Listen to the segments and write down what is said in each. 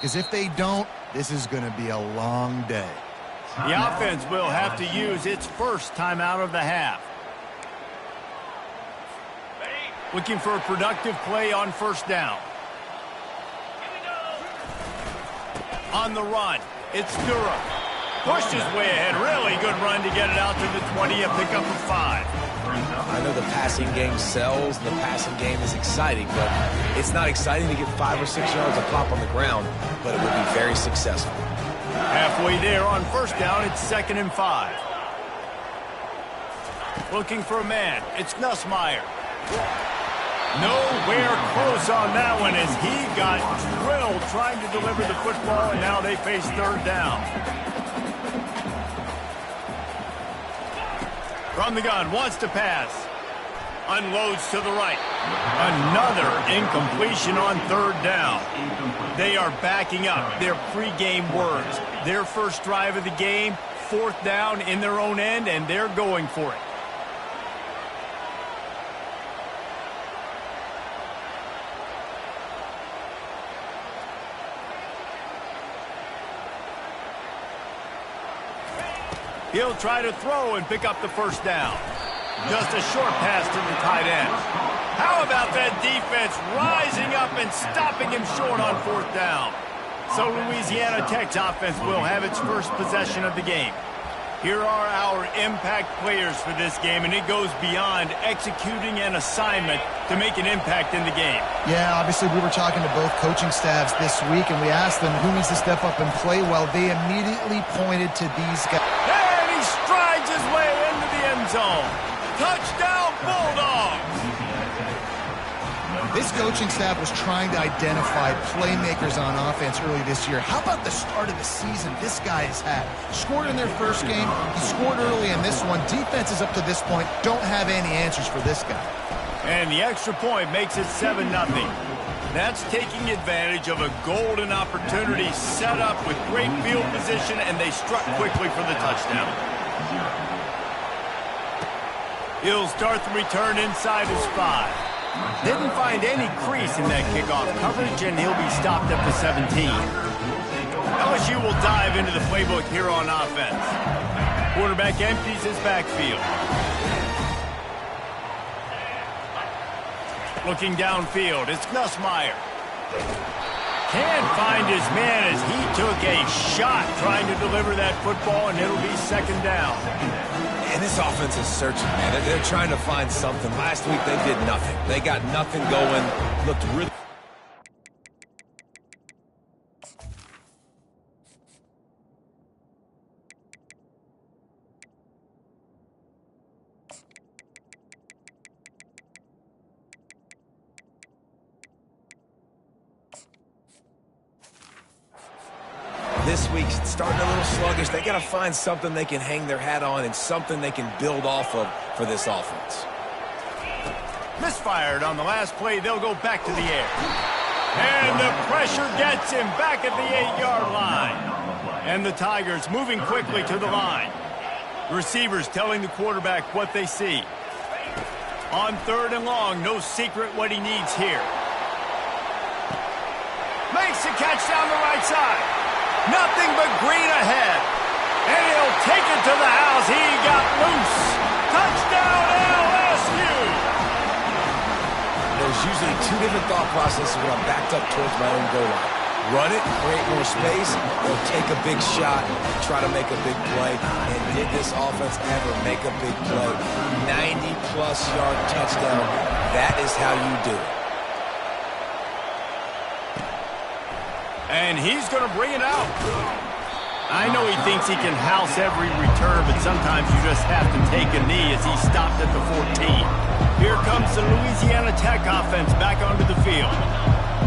Because if they don't, this is going to be a long day. The offense will have to use its first timeout of the half. Looking for a productive play on first down. On the run, it's Durham. Pushed his way ahead. Really good run to get it out to the 20, a pickup of 5. I know the passing game sells, and the passing game is exciting, but it's not exciting to get 5 or 6 yards a pop on the ground, but it will be very successful. Halfway there on first down, it's 2nd and 5. Looking for a man, it's Nussmeier. Nowhere close on that one as he got drilled trying to deliver the football, and now they face 3rd down. From the gun, wants to pass. Unloads to the right. Another incompletion on 3rd down. They are backing up their pregame words. Their first drive of the game, 4th down in their own end, and they're going for it. He'll try to throw and pick up the first down. Just a short pass to the tight end. How about that defense rising up and stopping him short on 4th down? So Louisiana Tech's offense will have its first possession of the game. Here are our impact players for this game, and it goes beyond executing an assignment to make an impact in the game. Yeah, obviously we were talking to both coaching staffs this week, and we asked them who needs to step up and play well. They immediately pointed to these guys. Strides his way into the end zone. Touchdown, Bulldogs! This coaching staff was trying to identify playmakers on offense early this year. How about the start of the season this guy has had? Scored in their first game. He scored early in this one. Defenses up to this point don't have any answers for this guy. And the extra point makes it 7-0. That's taking advantage of a golden opportunity set up with great field position, and they struck quickly for the touchdown. He'll start the return inside his 5. Didn't find any crease in that kickoff coverage, and he'll be stopped at the 17. LSU will dive into the playbook here on offense. Quarterback empties his backfield. Looking downfield, it's Nussmeier. Can't find his man as he took a shot trying to deliver that football, and it'll be 2nd down. And this offense is searching, man. They're trying to find something. Last week, they did nothing. They got nothing going. Looked really... This week's starting a little sluggish. They got to find something they can hang their hat on and something they can build off of for this offense. Misfired on the last play. They'll go back to the air. And the pressure gets him back at the 8-yard line. And the Tigers moving quickly to the line. Receivers telling the quarterback what they see. On 3rd and long, no secret what he needs here. Makes the catch down the right side. Nothing but green ahead. And he'll take it to the house. He got loose. Touchdown, LSU. There's usually 2 different thought processes when I'm backed up towards my own goal line. Run it, create more space, or take a big shot and try to make a big play. And did this offense ever make a big play? 90-plus yard touchdown. That is how you do it. And he's going to bring it out. I know he thinks he can house every return, but sometimes you just have to take a knee as he stopped at the 14. Here comes the Louisiana Tech offense back onto the field.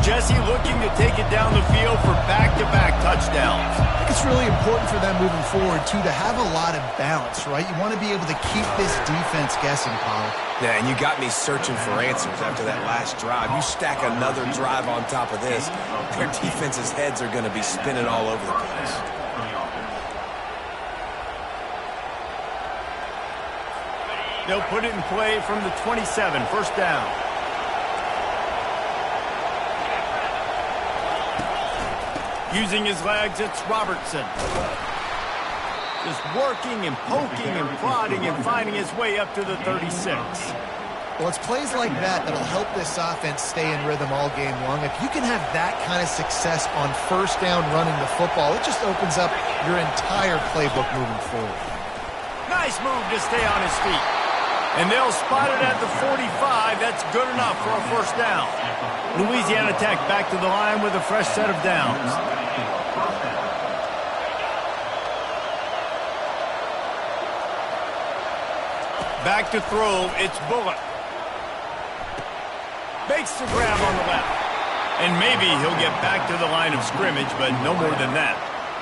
Jesse looking to take it down the field for back-to-back touchdowns. I think it's really important for them moving forward, too, to have a lot of balance, right? You want to be able to keep this defense guessing, Paul. Yeah, and you got me searching for answers after that last drive. You stack another drive on top of this, their defense's heads are going to be spinning all over the place. They'll put it in play from the 27, 1st down. Using his legs, it's Robertson. Just working and poking and prodding and finding his way up to the 36. Well, it's plays like that that'll help this offense stay in rhythm all game long. If you can have that kind of success on first down running the football, it just opens up your entire playbook moving forward. Nice move to stay on his feet. And they'll spot it at the 45. That's good enough for a first down. Louisiana Tech back to the line with a fresh set of downs. Back to throw, it's Bullock. Makes the grab on the left. And maybe he'll get back to the line of scrimmage, but no more than that.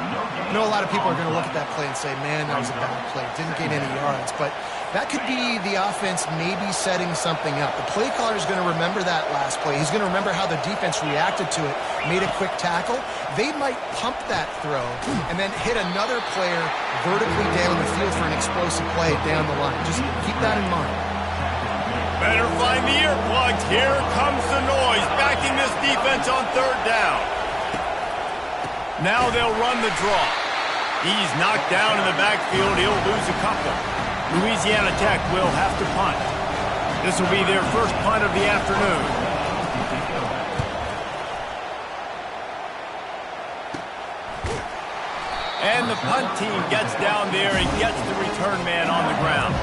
I know a lot of people are going to look at that play and say, man, that was a bad play. Didn't gain any yards. But that could be the offense maybe setting something up. The play caller is going to remember that last play. He's going to remember how the defense reacted to it, made a quick tackle. They might pump that throw and then hit another player vertically down the field for an explosive play down the line. Just keep that in mind. Better find the earplugs. Here comes the noise, backing this defense on third down. Now they'll run the draw. He's knocked down in the backfield. He'll lose a couple. Louisiana Tech will have to punt. This will be their first punt of the afternoon. And the punt team gets down there and gets the return man on the ground.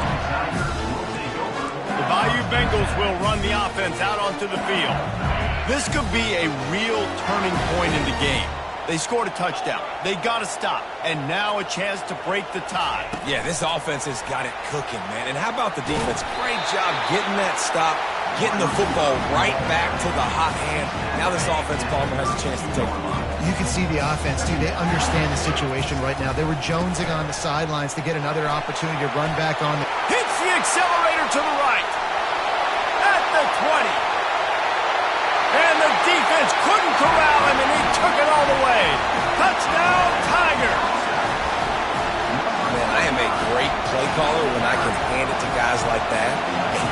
The Bayou Bengals will run the offense out onto the field. This could be a real turning point in the game. They scored a touchdown. They got to stop. And now a chance to break the tie. Yeah, this offense has got it cooking, man. And how about the defense? Great job getting that stop, getting the football right back to the hot hand. Now this offense, Palmer, has a chance to take the lead. You can see the offense, too. They understand the situation right now. They were jonesing on the sidelines to get another opportunity to run back on. Hits the accelerator to the right. At the 20. And the defense couldn't corral him, and he took it all the way. Touchdown, Tigers! Man, I am a great play caller when I can hand it to guys like that.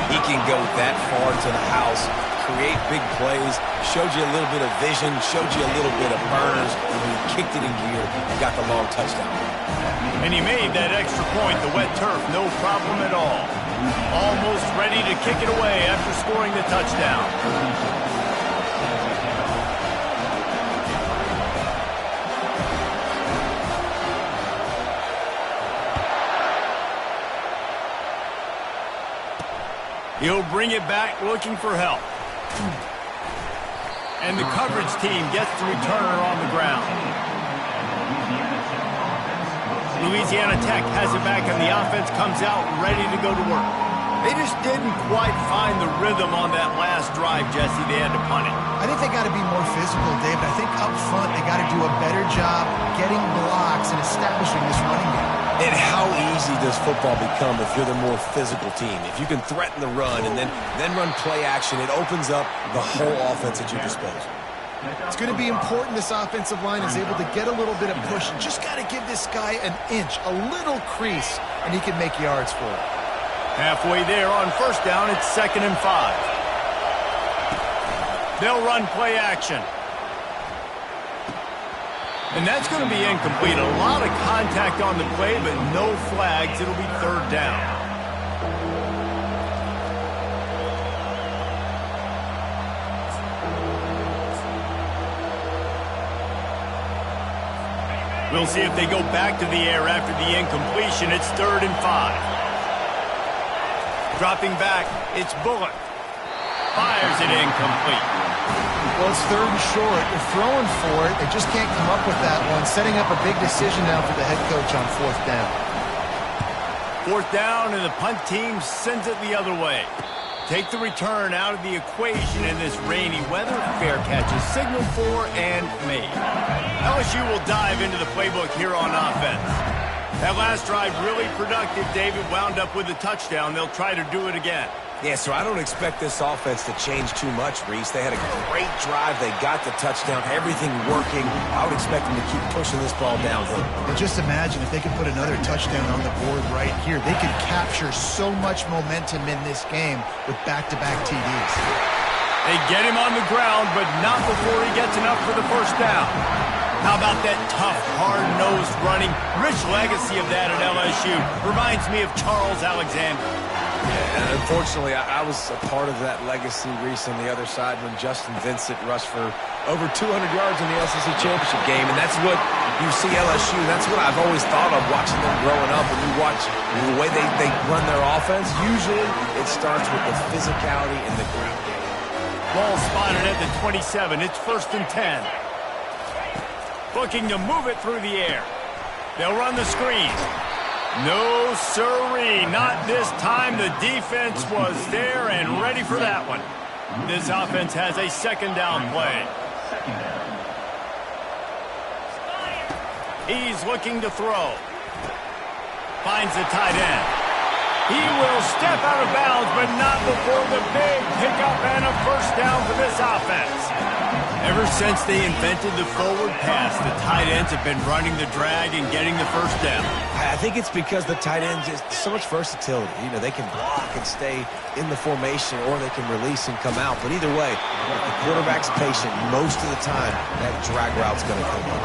He can go that far to the house, create big plays, showed you a little bit of vision, showed you a little bit of burns, and when he kicked it in gear, he got the long touchdown. And he made that extra point, the wet turf, no problem at all. Almost ready to kick it away after scoring the touchdown. He'll bring it back looking for help. And the coverage team gets the returner on the ground. Louisiana Tech has it back, and the offense comes out ready to go to work. They just didn't quite find the rhythm on that last drive, Jesse. They had to punt it. I think they got to be more physical, David. I think up front they got to do a better job getting blocks and establishing this running game. And how easy does football become if you're the more physical team? If you can threaten the run and then run play action, it opens up the whole offense at your disposal. It's going to be important this offensive line is able to get a little bit of push. You just got to give this guy an inch, a little crease, and he can make yards for it. Halfway there on first down, it's 2nd and 5. They'll run play action. And that's going to be incomplete. A lot of contact on the play, but no flags. It'll be 3rd down. We'll see if they go back to the air after the incompletion. It's 3rd and 5. Dropping back, it's Bullock. Fires it incomplete. Well, it's 3rd and short. They're throwing for it. They just can't come up with that one. Setting up a big decision now for the head coach on 4th down. 4th down, and the punt team sends it the other way. Take the return out of the equation in this rainy weather. Fair catch is signaled for and made. LSU will dive into the playbook here on offense. That last drive really productive. David wound up with a touchdown. They'll try to do it again. Yeah, so I don't expect this offense to change too much, Reese. They had a great drive. They got the touchdown. Everything working. I would expect them to keep pushing this ball downhill. Well, just imagine if they could put another touchdown on the board right here. They could capture so much momentum in this game with back-to-back TDs. They get him on the ground, but not before he gets enough for the first down. How about that tough, hard-nosed running? Rich legacy of that at LSU. Reminds me of Charles Alexander. And unfortunately, I was a part of that legacy, Reese, on the other side when Justin Vincent rushed for over 200 yards in the SEC Championship game. And that's what you see LSU. That's what I've always thought of watching them growing up. When you watch the way they run their offense, usually it starts with the physicality and the ground game. Ball spotted at the 27. It's 1st and 10. Looking to move it through the air. They'll run the screen. No, sirree, not this time. The defense was there and ready for that one. This offense has a 2nd down play. He's looking to throw. Finds the tight end. He will step out of bounds, but not before the big pickup and a 1st down for this offense. Ever since they invented the forward pass, the tight ends have been running the drag and getting the 1st down. I think it's because the tight ends is so much versatility. You know, they can block and stay in the formation, or they can release and come out. But either way, if the quarterback's patient, most of the time, that drag route's going to come up.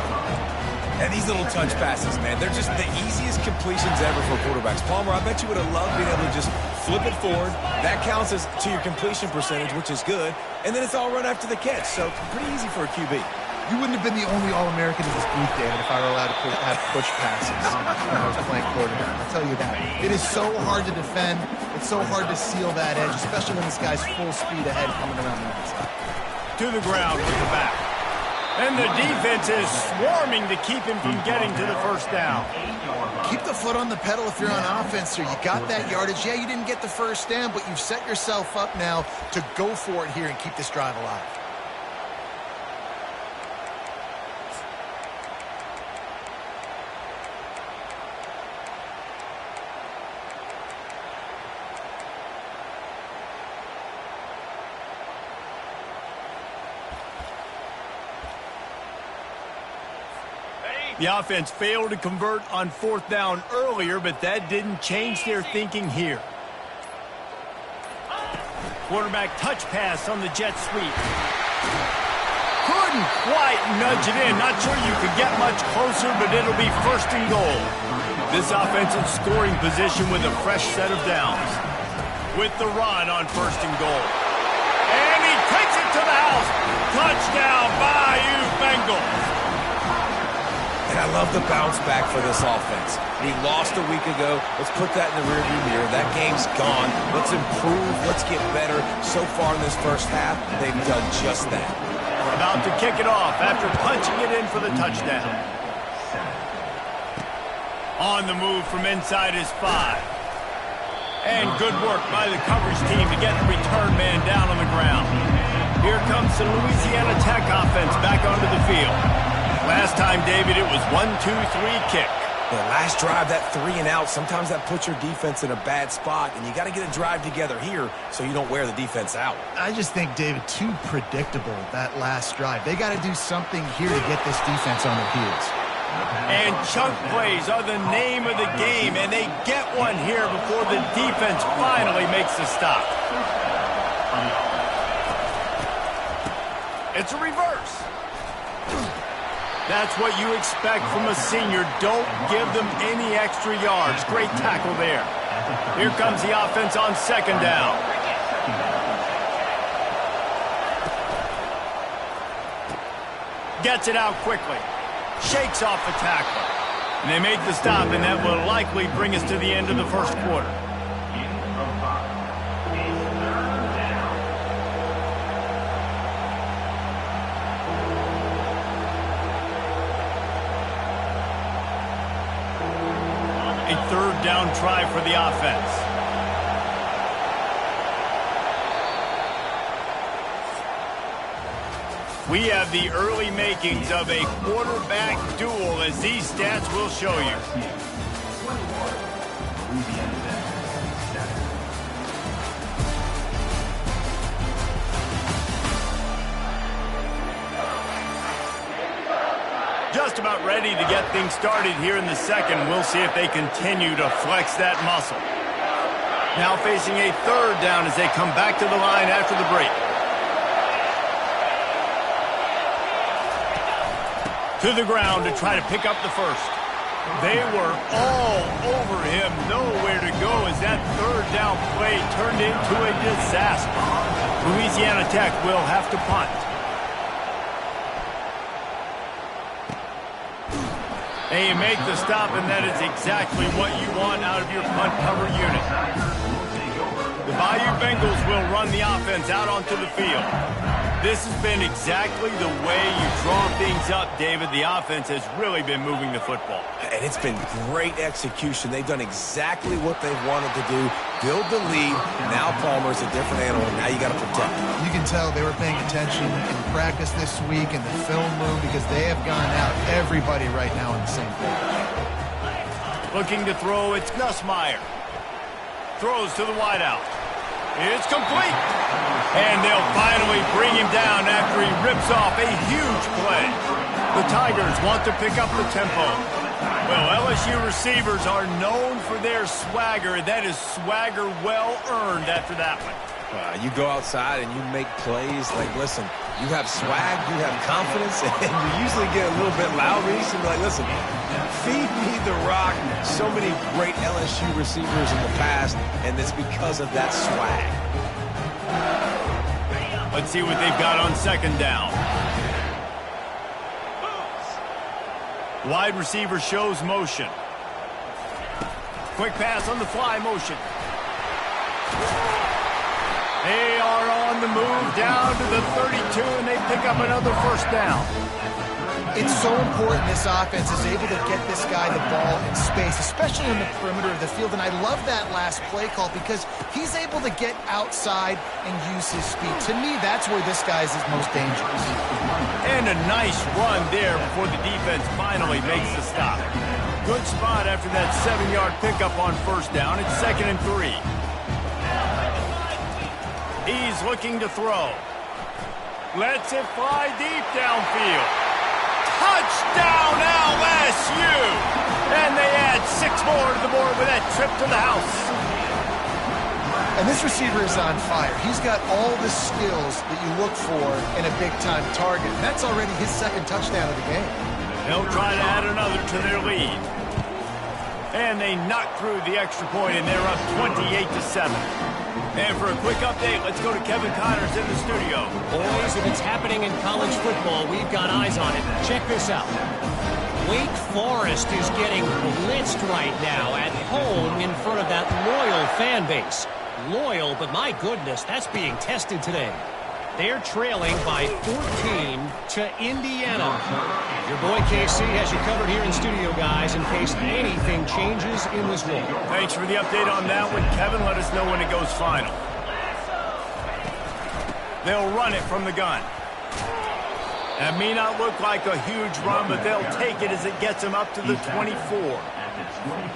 And these little touch passes, man, they're just the easiest completions ever for quarterbacks. Palmer, I bet you would have loved being able to just flip it forward. That counts as to your completion percentage, which is good. And then it's all run after the catch. So pretty easy for a QB. You wouldn't have been the only All-American in this booth, David, if I were allowed to have push passes when I was playing quarterback. I'll tell you that. It is so hard to defend. It's so hard to seal that edge, especially when this guy's full speed ahead coming around the outside. To the ground with the back. And the defense is swarming to keep him from getting to the 1st down. Keep the foot on the pedal if you're on offense here. You got that yardage. Yeah, you didn't get the 1st down, but you've set yourself up now to go for it here and keep this drive alive. The offense failed to convert on 4th down earlier, but that didn't change their thinking here. Quarterback touch pass on the jet sweep. Couldn't quite nudge it in. Not sure you could get much closer, but it'll be 1st and goal. This offense in scoring position with a fresh set of downs. With the run on 1st and goal. And he takes it to the house. Touchdown, Bayou Bengals. And I love the bounce back for this offense. We lost a week ago. Let's put that in the rearview mirror. That game's gone. Let's improve. Let's get better. So far in this 1st half, they've done just that. About to kick it off after punching it in for the touchdown. On the move from inside his 5. And good work by the coverage team to get the return man down on the ground. Here comes the Louisiana Tech offense back onto the field. Last time, David, it was 1-2-3 kick. The last drive, that 3 and out, sometimes that puts your defense in a bad spot, and you got to get a drive together here so you don't wear the defense out. I just think, David, too predictable, that last drive. They got to do something here to get this defense on their heels. And chunk plays are the name of the game, and they get one here before the defense finally makes the stop. It's a reverse. That's what you expect from a senior. Don't give them any extra yards. Great tackle there. Here comes the offense on 2nd down. Gets it out quickly. Shakes off the tackle. And they make the stop, and that will likely bring us to the end of the 1st quarter. A 3rd down try for the offense. We have the early makings of a quarterback duel, as these stats will show you. Just about ready to get things started here in the 2nd. We'll see if they continue to flex that muscle. Now facing a 3rd down as they come back to the line after the break. To the ground to try to pick up the first. They were all over him, nowhere to go as that third down play turned into a disaster. Louisiana Tech will have to punt. And you make the stop, and that is exactly what you want out of your punt cover unit. The Bayou Bengals will run the offense out onto the field. This has been exactly the way you draw things up, David. The offense has really been moving the football. And it's been great execution. They've done exactly what they've wanted to do. Build the lead. Now Palmer's a different animal. Now you got to protect him. You can tell they were paying attention in practice this week in the film room because they have gone out everybody right now on the same page. Looking to throw, it's Nussmeier. Throws to the wideout. It's complete. And they'll finally bring him down after he rips off a huge play. The Tigers want to pick up the tempo. Well, LSU receivers are known for their swagger. That is swagger well earned after that one. You go outside and you make plays. Like, listen, you have swag, you have confidence, and you usually get a little bit loud. So like, listen, feed me the rock. So many great LSU receivers in the past, and it's because of that swag. Let's see what they've got on second down. Wide receiver shows motion. Quick pass on the fly motion. They are on the move down to the 32, and they pick up another first down. It's so important this offense is able to get this guy the ball in space, especially in the perimeter of the field. And I love that last play call because he's able to get outside and use his speed. To me, that's where this guy is his most dangerous. And a nice run there before the defense finally makes the stop. Good spot after that 7-yard pickup on first down. It's 2nd and 3. He's looking to throw. Lets it fly deep downfield. Touchdown LSU! And they add 6 more to the board with that trip to the house. And this receiver is on fire. He's got all the skills that you look for in a big-time target. And that's already his 2nd touchdown of the game. They'll try to add another to their lead. And they knock through the extra point, and they're up 28-7. And for a quick update, let's go to Kevin Connors in the studio. Boys, if it's happening in college football, we've got eyes on it. Check this out. Wake Forest is getting blitzed right now at home in front of that loyal fan base. Loyal, but my goodness, that's being tested today. They're trailing by 14 to Indiana. Your boy KC has you covered here in studio, guys, in case anything changes in this one. Thanks for the update on that one, Kevin. Let us know when it goes final. They'll run it from the gun. That may not look like a huge run, but they'll take it as it gets them up to the 24.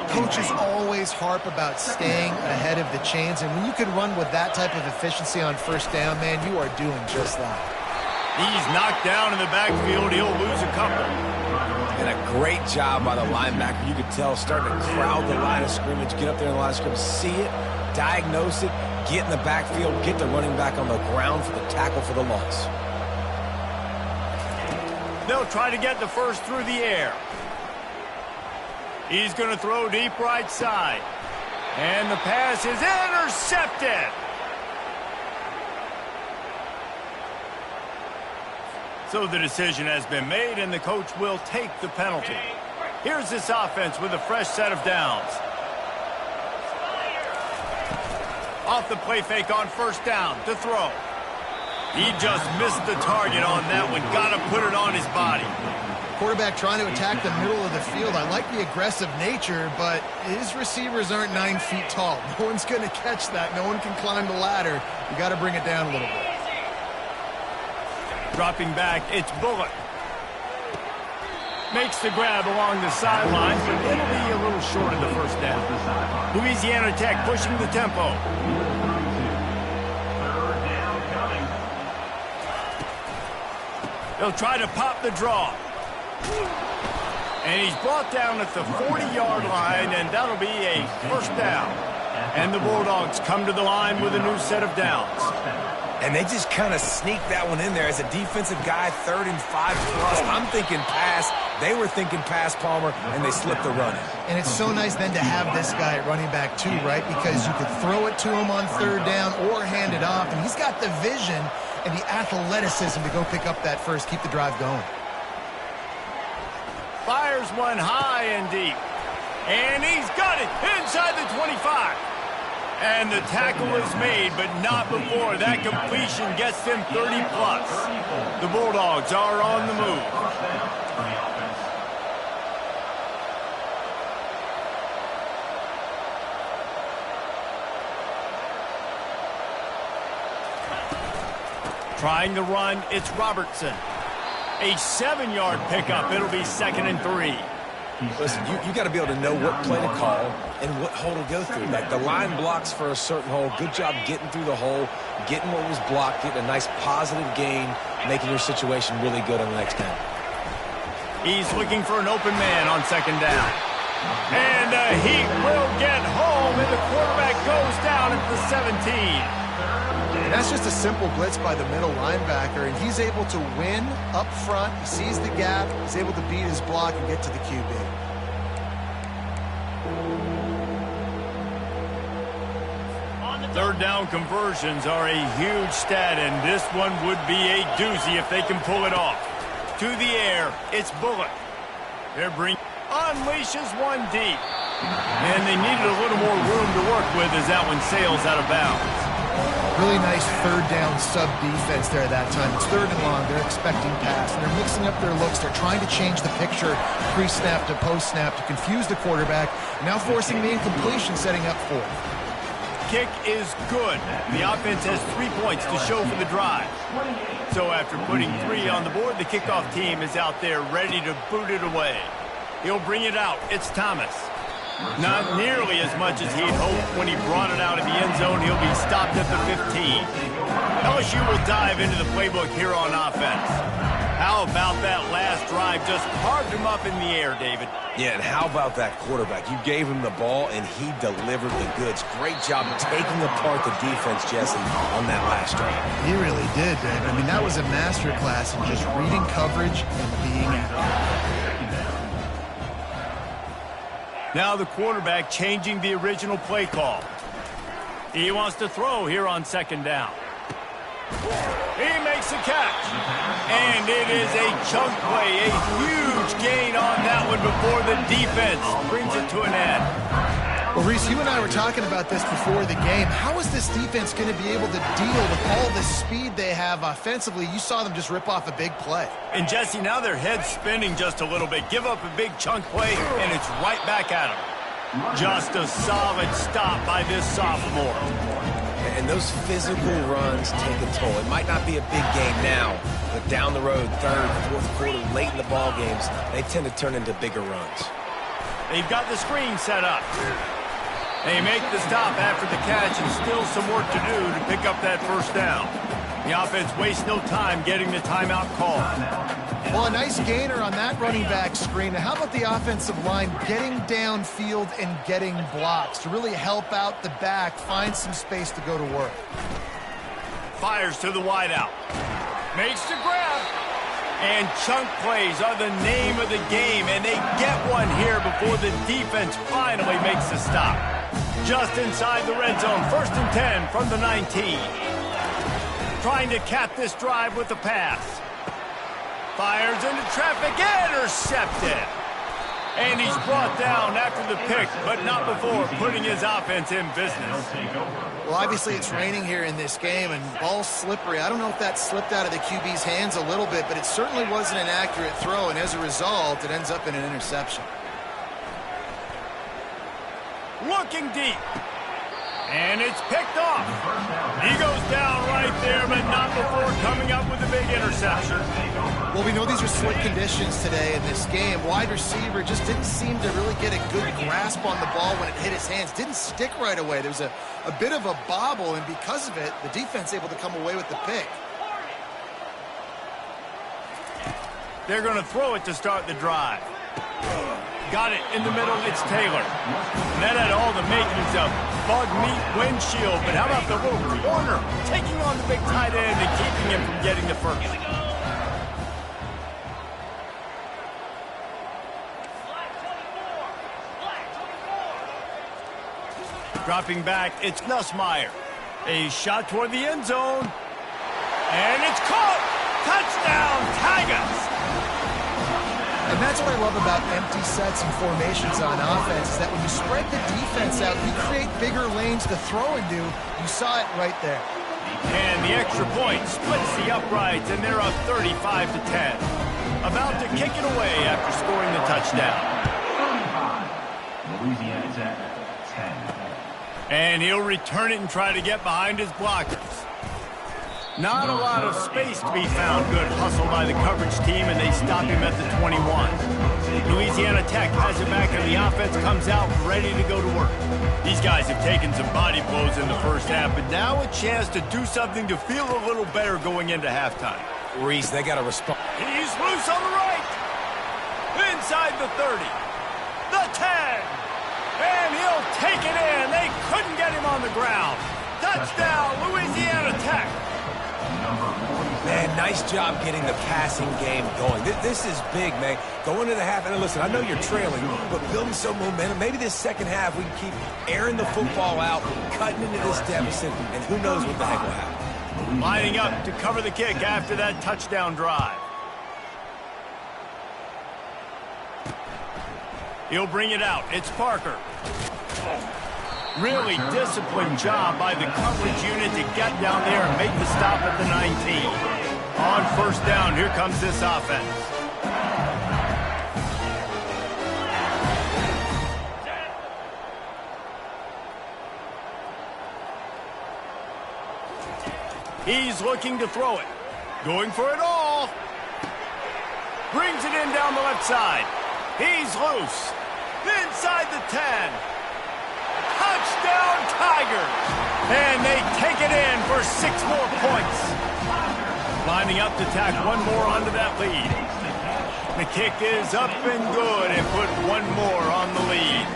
Coaches always harp about staying ahead of the chains, and when you can run with that type of efficiency on first down, man, you are doing just that. He's knocked down in the backfield. He'll lose a couple. And a great job by the linebacker. You could tell starting to crowd the line of scrimmage, get up there in the line of scrimmage, see it, diagnose it, get in the backfield, get the running back on the ground for the tackle for the loss. They'll try to get the first through the air. He's going to throw deep right side. And the pass is intercepted. So the decision has been made, and the coach will take the penalty. Here's this offense with a fresh set of downs. Off the play fake on first down to throw. He just missed the target on that one. Got to put it on his body. Quarterback trying to attack the middle of the field. I like the aggressive nature, but his receivers aren't 9 feet tall. No one's going to catch that. No one can climb the ladder. You got to bring it down a little bit. Dropping back, it's Bullock. Makes the grab along the sidelines, but it'll be a little short of the first down. Louisiana Tech pushing the tempo. They'll try to pop the draw. And he's brought down at the 40-yard line, and that'll be a first down. And the Bulldogs come to the line with a new set of downs. And they just kind of sneaked that one in there. As a defensive guy, 3rd and 5+. I'm thinking pass. They were thinking pass, Palmer, and they slipped the run in. And it's so nice then to have this guy at running back too, right? Because you could throw it to him on 3rd down or hand it off. And he's got the vision and the athleticism to go pick up that first, keep the drive going. Fires one high and deep. And he's got it inside the 25. And the tackle is made, but not before that completion gets them 30+. The Bulldogs are on the move. Trying to run, it's Robertson. A 7-yard pickup. It'll be 2nd and 3. Listen, you got to be able to know what play to call and what hole to go through. Like the line blocks for a certain hole. Good job getting through the hole, getting what was blocked, getting a nice positive gain, making your situation really good on the next down. He's looking for an open man on 2nd down. And he will get home, and the quarterback goes down at the 17. And that's just a simple blitz by the middle linebacker, and he's able to win up front. He sees the gap. He's able to beat his block and get to the QB. Third down conversions are a huge stat, and this one would be a doozy if they can pull it off. To the air, it's Bullock. Unleashes one deep. And they needed a little more room to work with as that one sails out of bounds. Really nice 3rd down sub defense there that time. It's 3rd and long. They're expecting pass, and they're mixing up their looks. They're trying to change the picture pre-snap to post-snap to confuse the quarterback, now forcing the incompletion, setting up 4th. Kick is good. The offense has 3 points to show for the drive. So after putting 3 on the board, the kickoff team is out there ready to boot it away. He'll bring it out. It's Thomas. Not nearly as much as he'd hoped when he brought it out of the end zone. He'll be stopped at the 15. LSU will dive into the playbook here on offense. How about that last drive? Just carved him up in the air, David. Yeah, and how about that quarterback? You gave him the ball, and he delivered the goods. Great job taking apart the defense, Jesse, on that last drive. He really did, David. I mean, that was a masterclass in just reading coverage and being accurate. Now the quarterback changing the original play call. He wants to throw here on 2nd down. He makes a catch. And it is a chunk play, a huge gain on that one before the defense brings it to an end. Well, Reese, you and I were talking about this before the game. How is this defense going to be able to deal with all the speed they have offensively? You saw them just rip off a big play. And, Jesse, now their head's spinning just a little bit. Give up a big chunk play, and it's right back at them. Just a solid stop by this sophomore. And those physical runs take a toll. It might not be a big game now, but down the road, 3rd, 4th quarter, late in the ball games, they tend to turn into bigger runs. They've got the screen set up. They make the stop after the catch, and still some work to do to pick up that 1st down. The offense wastes no time getting the timeout called. Well, a nice gainer on that running back screen. Now, how about the offensive line getting downfield and getting blocks to really help out the back, find some space to go to work? Fires to the wideout. Makes the grab. And chunk plays are the name of the game, and they get one here before the defense finally makes the stop. Just inside the red zone, 1st and 10 from the 19. Trying to cap this drive with the pass. Fires into traffic, intercepted. And he's brought down after the pick, but not before putting his offense in business. Well, obviously it's raining here in this game, and ball's slippery. I don't know if that slipped out of the QB's hands a little bit, but it certainly wasn't an accurate throw, and as a result, it ends up in an interception. Looking deep. And it's picked off. He goes down right there, but not before coming up with a big interception. Well, we know these are slick conditions today in this game. Wide receiver just didn't seem to really get a good grasp on the ball when it hit his hands. Didn't stick right away. There was a bit of a bobble, and because of it, the defense able to come away with the pick. They're going to throw it to start the drive. Got it in the middle. It's Taylor. And that had all the makings of bug meat windshield. But how about the little corner taking on the big tight end and keeping him from getting the first? Dropping back, it's Nussmeier. A shot toward the end zone. And it's caught! Touchdown, Tigers! And that's what I love about empty sets and formations on offense, is that when you spread the defense out, you create bigger lanes to throw into. You saw it right there. And the extra point splits the uprights, and they're up 35-10. About to kick it away after scoring the touchdown. 35, Louisiana Tech, 10. And he'll return it and try to get behind his blockers. Not a lot of space to be found. Good hustle by the coverage team, and they stop him at the 21. Louisiana Tech has it back, and the offense comes out ready to go to work. These guys have taken some body blows in the first half, but now a chance to do something to feel a little better going into halftime. Reese, they got to respond. He's loose on the right. Inside the 30. The 10. And he'll take it in. They couldn't get him on the ground. Touchdown, Louisiana Tech. Man, nice job getting the passing game going. This is big, man. Going into the half, and listen, I know you're trailing, but building some momentum. Maybe this second half we can keep airing the football out, cutting into this deficit, and who knows what the heck will happen. Lining up to cover the kick after that touchdown drive. He'll bring it out. It's Parker. Really disciplined job by the coverage unit to get down there and make the stop at the 19. On first down, here comes this offense. He's looking to throw it. Going for it all. Brings it in down the left side. He's loose. Inside the 10. Touchdown, Tigers! And they take it in for 6 more points. Lining up to tack one more onto that lead. The kick is up and good and put one more on the lead.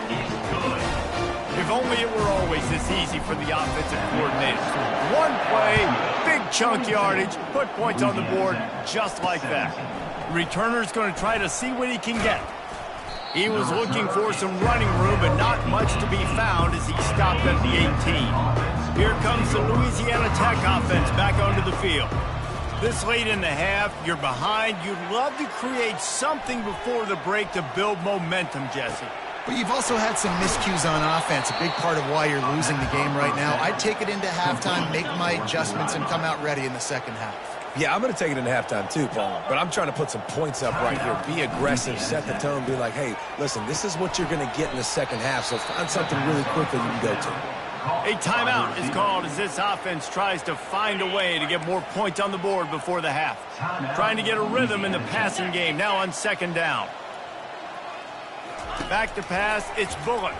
If only it were always this easy for the offensive coordinators. One play, big chunk yardage, put points on the board just like that. The returner's going to try to see what he can get. He was looking for some running room, but not much to be found as he stopped at the 18. Here comes the Louisiana Tech offense back onto the field. This late in the half, you're behind. You'd love to create something before the break to build momentum, Jesse. But you've also had some miscues on offense, a big part of why you're losing the game right now. I'd take it into halftime, make my adjustments, and come out ready in the second half. Yeah, I'm going to take it into halftime too, Paul. But I'm trying to put some points up right here. Be aggressive, set the tone, be like, hey, listen, this is what you're going to get in the second half, so find something really quick that you can go to. A timeout is called as this offense tries to find a way to get more points on the board before the half. Trying to get a rhythm in the passing game, now on second down. Back to pass, it's Bullock.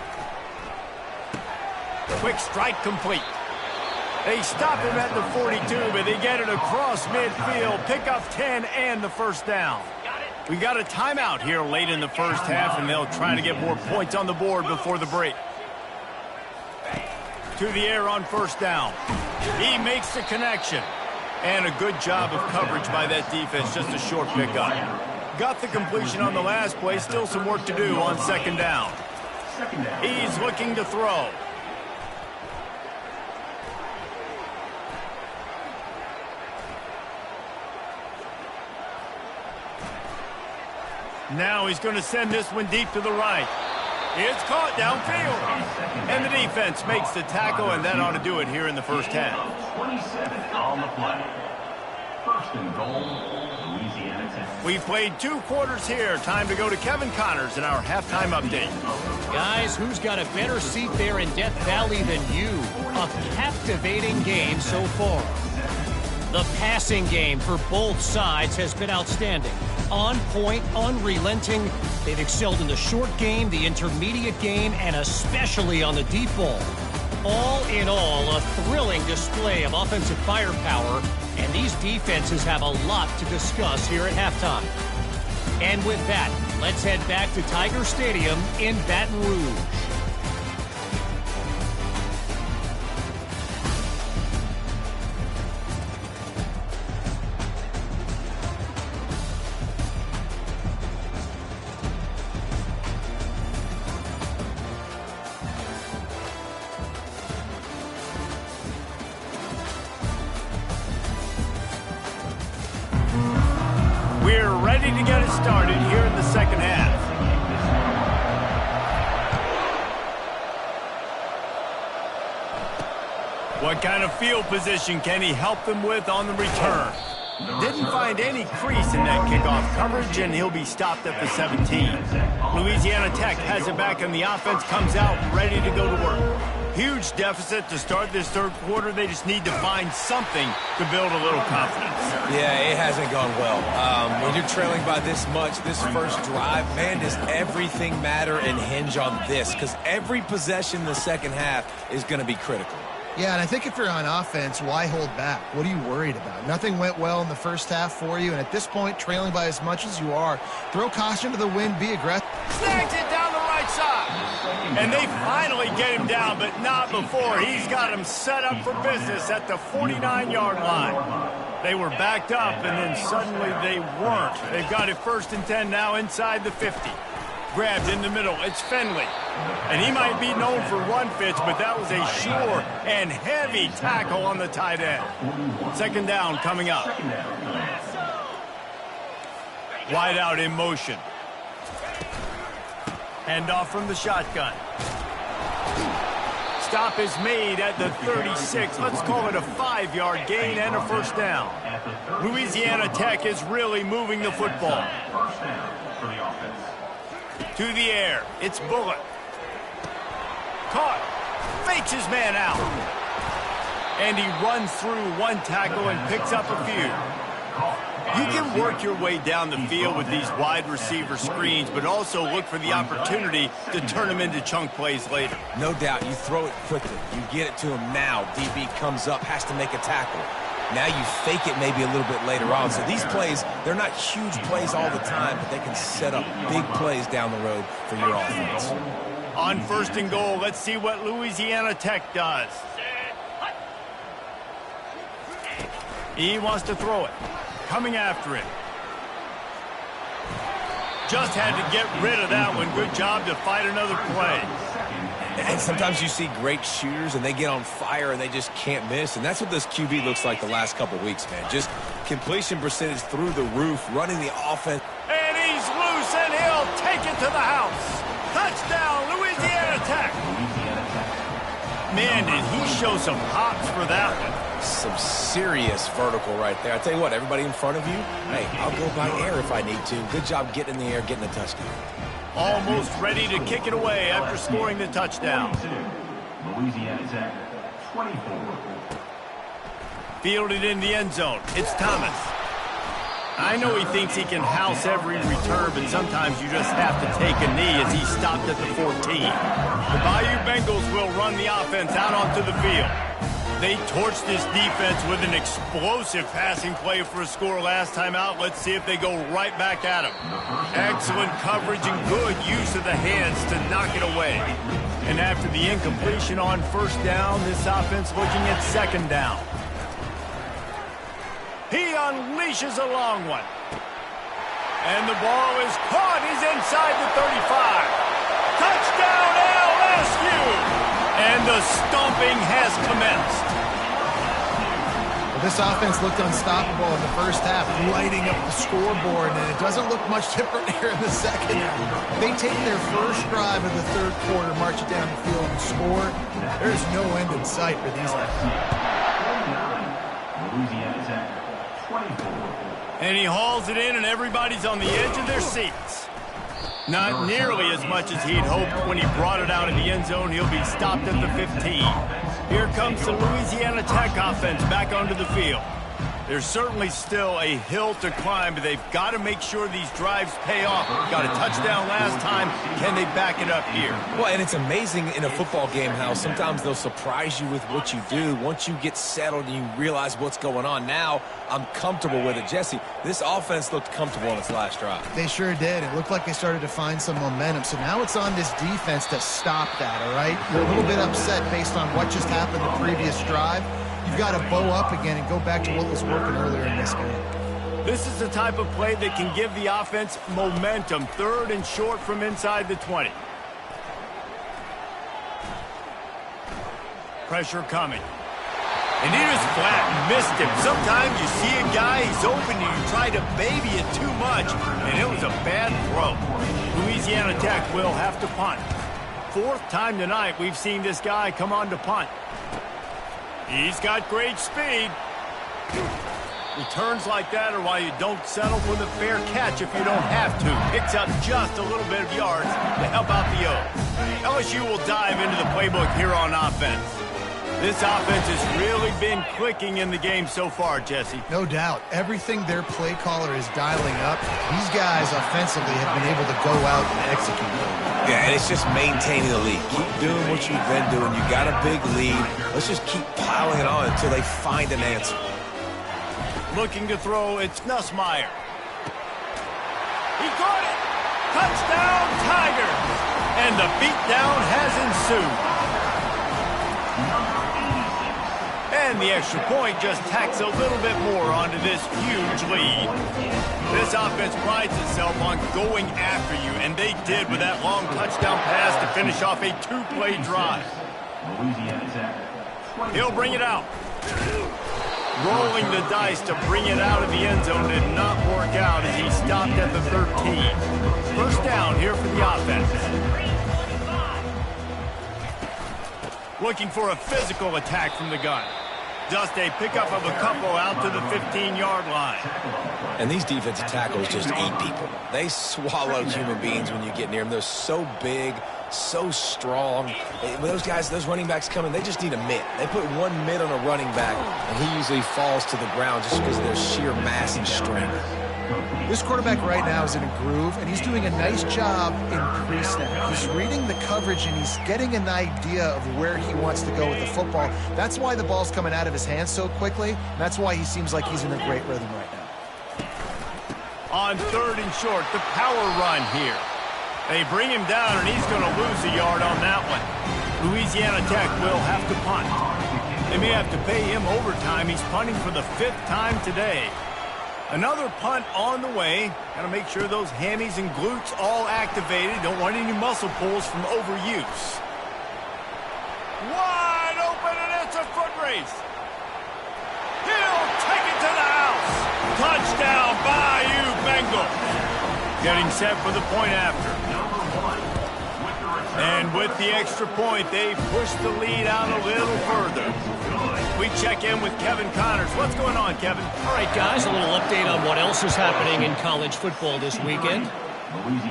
Quick strike complete. They stop him at the 42, but they get it across midfield. Pick up 10 and the first down. We got a timeout here late in the first half, and they'll try to get more points on the board before the break. To the air on first down. He makes the connection. And a good job of coverage by that defense, just a short pickup. Got the completion on the last play, still some work to do on second down. He's looking to throw. Now he's going to send this one deep to the right. It's caught downfield. And the defense makes the tackle, and that ought to do it here in the first half. 27 on the play. First and goal, Louisiana Tech. We've played 2 quarters here. Time to go to Kevin Connors in our halftime update. Guys, who's got a better seat there in Death Valley than you? A captivating game so far. The passing game for both sides has been outstanding. On point, unrelenting. They've excelled in the short game, the intermediate game, and especially on the deep ball. All in all, a thrilling display of offensive firepower, and these defenses have a lot to discuss here at halftime. And with that, Let's head back to Tiger Stadium in Baton Rouge. We're ready to get it started here in the second half. What kind of field position can he help them with on the return? Didn't find any crease in that kickoff coverage, and he'll be stopped at the 17. Louisiana Tech has it back, and the offense comes out ready to go to work. Huge deficit to start this third quarter. They just need to find something to build a little confidence. Yeah, it hasn't gone well. When you're trailing by this much, this first drive, man, does everything matter and hinge on this? Because every possession in the second half is going to be critical. Yeah, and I think if you're on offense, why hold back? What are you worried about? Nothing went well in the first half for you, and at this point, trailing by as much as you are, throw caution to the wind, be aggressive. Snags it down the right side. And they finally get him down, but not before. He's got him set up for business at the 49-yard line. They were backed up, and then suddenly they weren't. They've got it 1st and 10 now inside the 50. Grabbed in the middle. It's Finley. And he might be known for run fits, but that was a sure and heavy tackle on the tight end. Second down coming up. Wide out in motion. Handoff from the shotgun. Stop is made at the 36. Let's call it a 5-yard gain and a first down. Louisiana Tech is really moving the football. To the air. It's Bullock. Caught. Fakes his man out. And he runs through one tackle and picks up a few. You can work your way down the field with these wide receiver screens, but also look for the opportunity to turn them into chunk plays later. No doubt, you throw it quickly. You get it to him now. DB comes up, has to make a tackle. Now you fake it maybe a little bit later on. So these plays, they're not huge plays all the time, but they can set up big plays down the road for your offense. On 1st and goal, let's see what Louisiana Tech does. He wants to throw it. Coming after it. Just had to get rid of that one. Good job to fight another play. And sometimes you see great shooters and they get on fire and they just can't miss. And that's what this QB looks like the last couple weeks, man. Just completion percentage through the roof, running the offense. And he's loose and he'll take it to the house. Touchdown, Louisiana Tech. Man, did he show some hops for that one. Some serious vertical right there. I tell you what, everybody in front of you, hey, I'll go by air if I need to. Good job getting in the air, getting a touchdown. Almost ready to kick it away after scoring the touchdown. Louisiana Tech, 24. Fielded in the end zone. It's Thomas. I know he thinks he can house every return, but sometimes you just have to take a knee as he stopped at the 14. The Bayou Bengals will run the offense out onto the field. They torched this defense with an explosive passing play for a score last time out. Let's see if they go right back at him. Excellent coverage and good use of the hands to knock it away. And after the incompletion on 1st down, this offense looking at 2nd down. He unleashes a long one. And the ball is caught. He's inside the 35. Touchdown LSU! And the stomping has commenced. Well, this offense looked unstoppable in the first half, lighting up the scoreboard, and it doesn't look much different here in the second. They take their first drive of the third quarter, march it down the field, and score. There's no end in sight for these guys. Louisiana Tech, 24. And he hauls it in, and everybody's on the edge of their seats. Not nearly as much as he'd hoped when he brought it out of the end zone. He'll be stopped at the 15. Here comes the Louisiana Tech offense back onto the field. There's certainly still a hill to climb, but they've got to make sure these drives pay off. Got a touchdown last time. Can they back it up here? Well, and it's amazing in a football game how sometimes they'll surprise you with what you do. Once you get settled and you realize what's going on, now I'm comfortable with it. Jesse, this offense looked comfortable on its last drive. They sure did. It looked like they started to find some momentum. So now it's on this defense to stop that, all right? You're a little bit upset based on what just happened the previous drive. You've got to bow up again and go back to what was working earlier in this game. This is the type of play that can give the offense momentum. 3rd and short from inside the 20. Pressure coming. And he was flat and missed him. Sometimes you see a guy, he's open, and you try to baby it too much, and it was a bad throw. Louisiana Tech will have to punt. 4th time tonight we've seen this guy come on to punt. He's got great speed. Returns like that are why you don't settle for the fair catch if you don't have to. Picks up just a little bit of yards to help out the O. LSU will dive into the playbook here on offense. This offense has really been clicking in the game so far, Jesse. No doubt. Everything their play caller is dialing up, these guys offensively have been able to go out and execute. Yeah, and it's just maintaining the lead. Keep doing what you've been doing. You got a big lead. Let's just keep piling it on until they find an answer. Looking to throw, it's Nussmeier. He caught it! Touchdown, Tigers! And the beatdown has ensued. And the extra point just tacks a little bit more onto this huge lead. This offense prides itself on going after you, and they did with that long touchdown pass to finish off a 2-play drive. He'll bring it out. Rolling the dice to bring it out of the end zone did not work out as he stopped at the 13. 1st down here for the offense. Looking for a physical attack from the gun. Just a pickup of a couple out to the 15-yard line. And these defensive tackles just eat people. They swallow human beings when you get near them. They're so big, so strong. When those guys, those running backs come in, they just need a mitt. They put one mitt on a running back, and he usually falls to the ground just because of their sheer mass and strength. This quarterback right now is in a groove, and he's doing a nice job in pre-snap. He's reading the coverage, and he's getting an idea of where he wants to go with the football. That's why the ball's coming out of his hands so quickly. That's why he seems like he's in a great rhythm right now. On 3rd and short, the power run here. They bring him down, and he's going to lose a yard on that one. Louisiana Tech will have to punt. They may have to pay him overtime. He's punting for the 5th time today. Another punt on the way. Got to make sure those hammies and glutes all activated. Don't want any muscle pulls from overuse. Wide open, and it's a foot race. He'll take it to the house. Touchdown, Bayou Bengals. Getting set for the point after. And with the extra point, they push the lead out a little further. We check in with Kevin Connors. What's going on, Kevin? All right, guys, a little update on what else is happening in college football this weekend.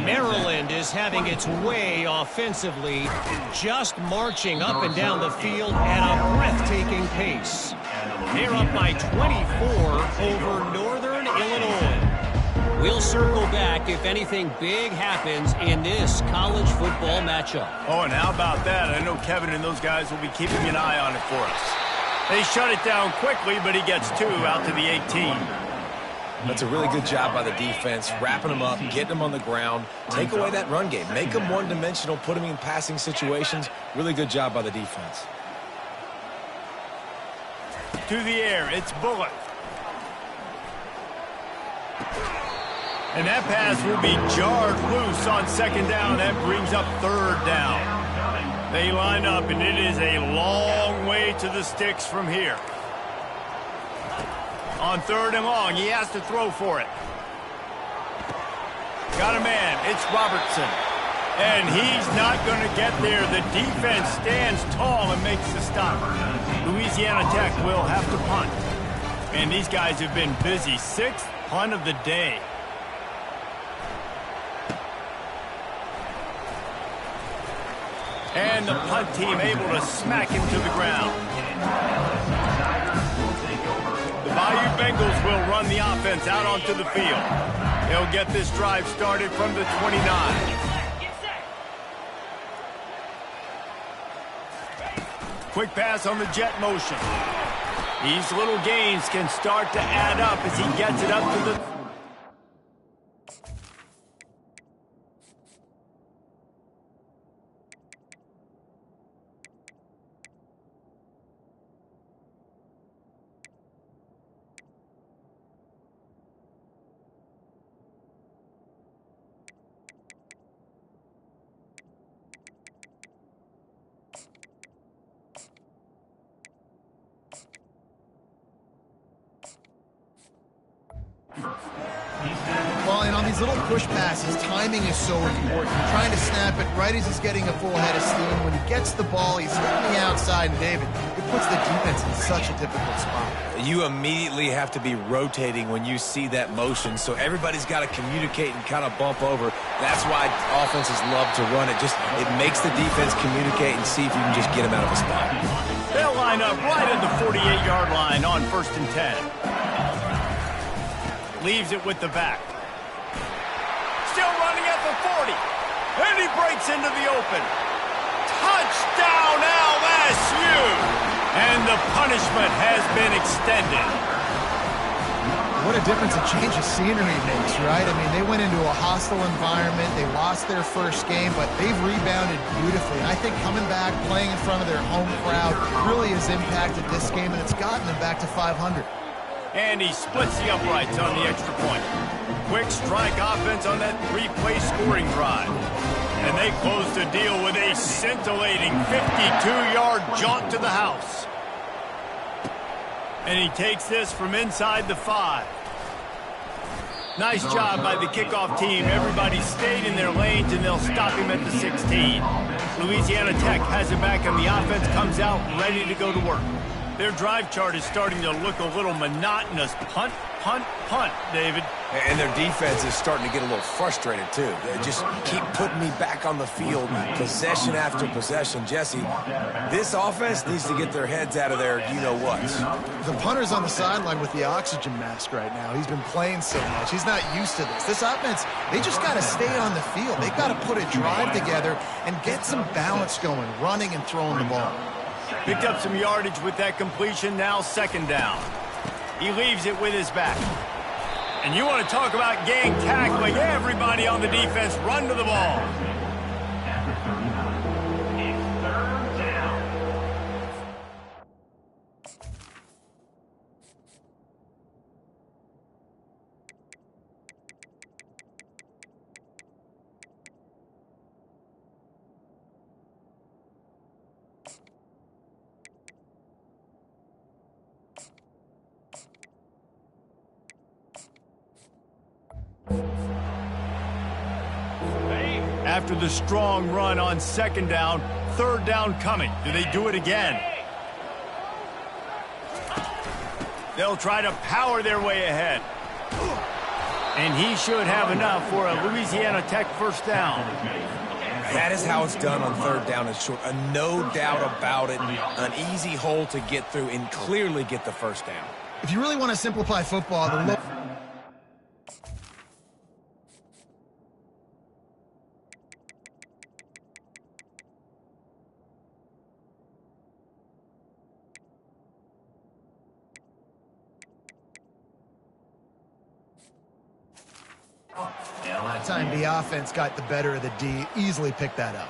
Maryland is having its way offensively, just marching up and down the field at a breathtaking pace. They're up by 24 over Northern Illinois. We'll circle back if anything big happens in this college football matchup. Oh, and how about that? I know Kevin and those guys will be keeping an eye on it for us. They shut it down quickly, but he gets 2 out to the 18. That's a really good job by the defense, wrapping them up, getting them on the ground, take away that run game, make them one-dimensional, put them in passing situations. Really good job by the defense. To the air, it's Bullock. And that pass will be jarred loose on 2nd down. That brings up 3rd down. They line up, and it is a long way to the sticks from here. On 3rd and long, he has to throw for it. Got a man. It's Robertson. And he's not going to get there. The defense stands tall and makes the stop. Louisiana Tech will have to punt. And these guys have been busy. 6th punt of the day. And the punt team able to smack him to the ground. The BYU Bengals will run the offense out onto the field. They'll get this drive started from the 29. Quick pass on the jet motion. These little gains can start to add up as he gets it up to the... Well, and on these little push passes, timing is so important. You're trying to snap it right as he's getting a full head of steam. When he gets the ball, he's hitting the outside, and David, it puts the defense in such a difficult spot. You immediately have to be rotating when you see that motion, so everybody's got to communicate and kind of bump over. That's why offenses love to run it. It makes the defense communicate and see if you can just get him out of a spot. They'll line up right at the 48-yard line on 1st and 10. Leaves it with the back. Still running at the 40. And he breaks into the open. Touchdown LSU! And the punishment has been extended. What a difference a change of scenery makes, right? I mean, they went into a hostile environment. They lost their first game, but they've rebounded beautifully. And I think coming back, playing in front of their home crowd really has impacted this game, and it's gotten them back to 500. And he splits the uprights on the extra point. Quick strike offense on that 3-play scoring drive. And they close the deal with a scintillating 52-yard jaunt to the house. And he takes this from inside the 5. Nice job by the kickoff team. Everybody stayed in their lanes, and they'll stop him at the 16. Louisiana Tech has it back, and the offense comes out ready to go to work. Their drive chart is starting to look a little monotonous. Punt, punt, punt, David. And their defense is starting to get a little frustrated, too. They just keep putting me back on the field, possession after possession. Jesse, this offense needs to get their heads out of their you-know-whats. The punter's on the sideline with the oxygen mask right now. He's been playing so much. He's not used to this. This offense, they just got to stay on the field. They've got to put a drive together and get some balance going, running and throwing the ball. Picked up some yardage with that completion, now 2nd down. He leaves it with his back. And you want to talk about gang tackling. Everybody on the defense run to the ball. After 39, it's 3rd down. After the strong run on 2nd down, 3rd down coming. Do they do it again? They'll try to power their way ahead. And he should have enough for a Louisiana Tech 1st down. That is how it's done on 3rd down and short. No doubt about it. An easy hole to get through and clearly get the 1st down. If you really want to simplify football, the time the offense got the better of the D, easily picked that up.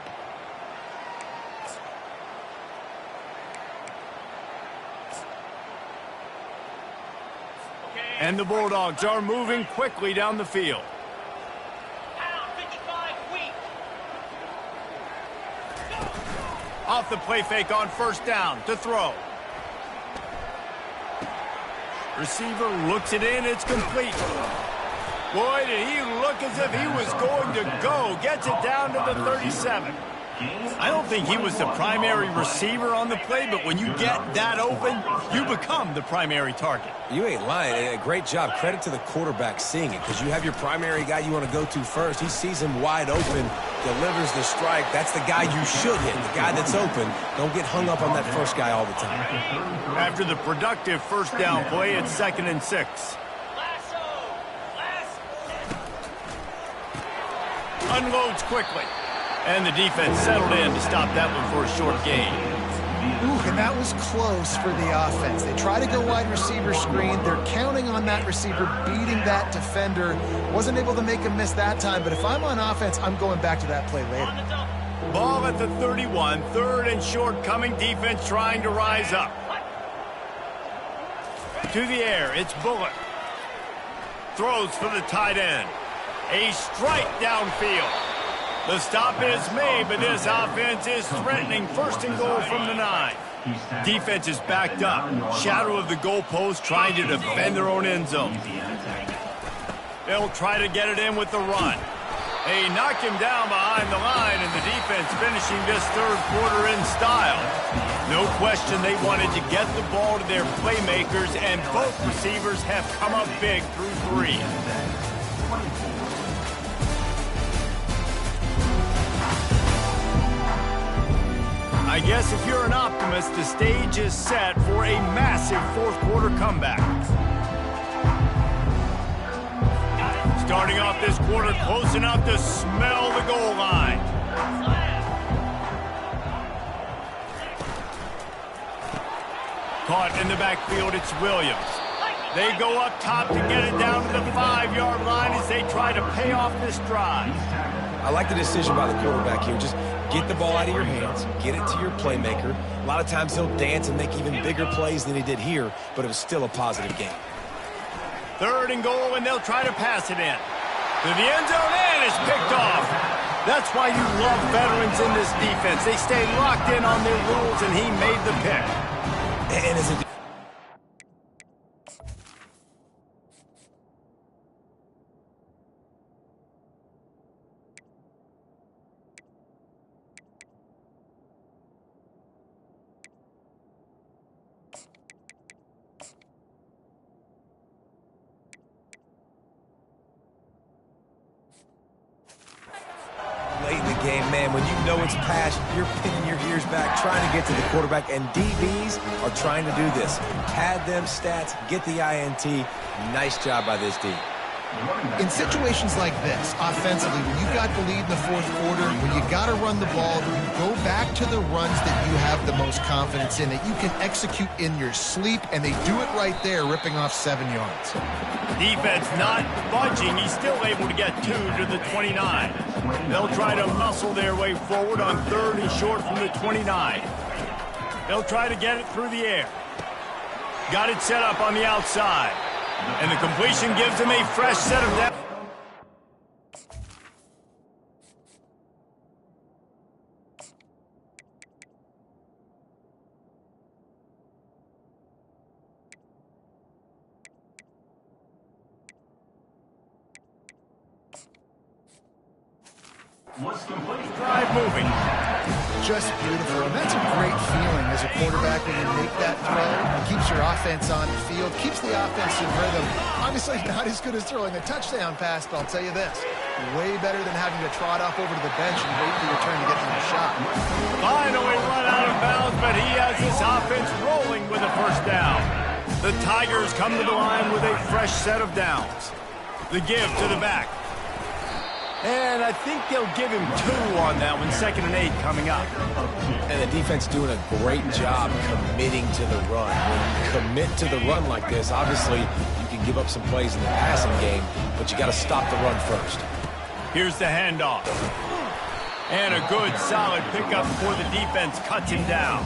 And the Bulldogs are moving quickly down the field. Off the play fake on 1st down to throw. Receiver looks it in, it's complete. Boy, did he look as if he was going to go. Gets it down to the 37. I don't think he was the primary receiver on the play, but when you get that open, you become the primary target. You ain't lying. A great job. Credit to the quarterback seeing it, because you have your primary guy you want to go to first. He sees him wide open, delivers the strike. That's the guy you should hit, the guy that's open. Don't get hung up on that first guy all the time. After the productive first down play, it's 2nd and 6. Unloads quickly. And the defense settled in to stop that one for a short gain. Ooh, and that was close for the offense. They try to go wide receiver screen. They're counting on that receiver beating that defender. Wasn't able to make him miss that time, but if I'm on offense, I'm going back to that play later. Ball at the 31, 3rd and short coming. Defense trying to rise up. To the air, it's Bullock. Throws for the tight end. A strike downfield. The stop is made, but this offense is threatening 1st and goal from the 9. Defense is backed up. Shadow of the goalpost trying to defend their own end zone. They'll try to get it in with the run. They knock him down behind the line, and the defense finishing this 3rd quarter in style. No question they wanted to get the ball to their playmakers, and both receivers have come up big through 3. I guess if you're an optimist, the stage is set for a massive 4th quarter comeback. Starting off this quarter close enough to smell the goal line. Caught in the backfield, it's Williams. They go up top to get it down to the 5-yard line as they try to pay off this drive. I like the decision by the quarterback here. Just get the ball out of your hands, get it to your playmaker. A lot of times he'll dance and make even bigger plays than he did here, but it was still a positive game. 3rd and goal, and they'll try to pass it in. To the end zone, and it's picked off. That's why you love veterans in this defense. They stay locked in on their rules, and he made the pick. And as a late in the game, man, when you know it's past, you're pinning your ears back, trying to get to the quarterback, and DBs are trying to do this. Pad them stats, get the INT. Nice job by this D. In situations like this, offensively, when you've got the lead in the 4th quarter, when you got to run the ball, you go back to the runs that you have the most confidence in, that you can execute in your sleep, and they do it right there, ripping off 7 yards. Defense not budging. He's still able to get 2 to the 29. They'll try to muscle their way forward on 3rd and short from the 29. They'll try to get it through the air. Got it set up on the outside. And the completion gives him a fresh set of depth. Was complete. Drive moving. Just beautiful, and that's a great feeling as a quarterback when you make that throw. It keeps your offense on the field, keeps the offense in rhythm. Obviously not as good as throwing a touchdown pass, but I'll tell you this, way better than having to trot off over to the bench and wait for your turn to get to the shot. Finally run out of bounds, but he has this offense rolling with a first down. The Tigers come to the line with a fresh set of downs. The give to the back. And I think they'll give him 2 on that one, 2nd and 8 coming up. And the defense doing a great job committing to the run. When you commit to the run like this, obviously you can give up some plays in the passing game, but you got to stop the run first. Here's the handoff. And a good, solid pickup before the defense cuts him down.